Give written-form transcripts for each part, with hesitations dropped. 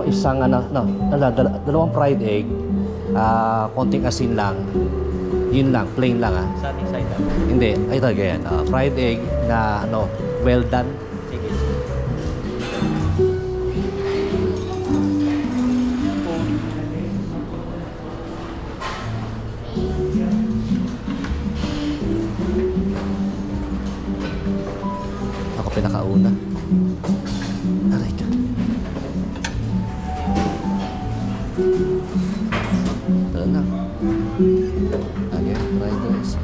isang dalawang fried egg, konting asin lang. Yun lang, plain lang Sa ating side up. Hindi, ay talaga yan. Fried egg na well done. Sige. Ako pinakauna. Aray ka. Tara na. Again, fried rice.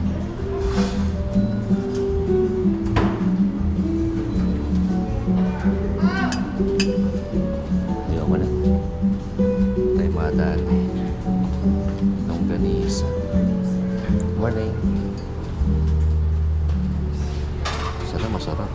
Ayoko na. Tayo mga dati. Longganisa. Morning. Sana masarap.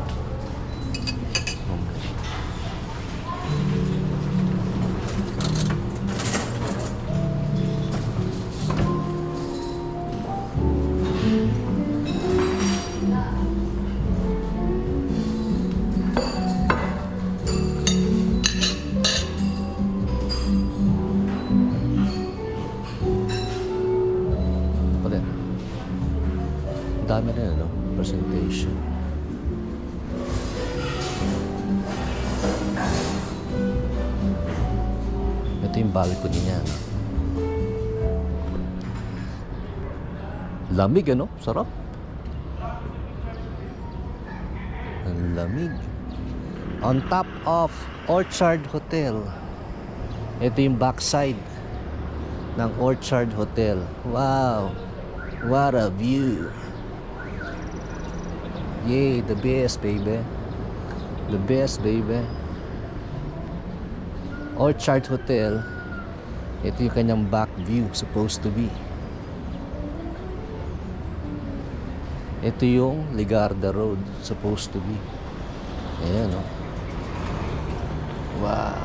Dami rin, presentation. Ito yung balcony niya, Lamig, Sarap. Ang lamig. On top of Orchard Hotel. Ito yung backside ng Orchard Hotel. Wow! What a view! Yay, the best, baby. The best, baby. Orchard Hotel. Ito yung kanyang back view, supposed to be. Ito yung Ligarda Road, supposed to be. Ayan, Wow.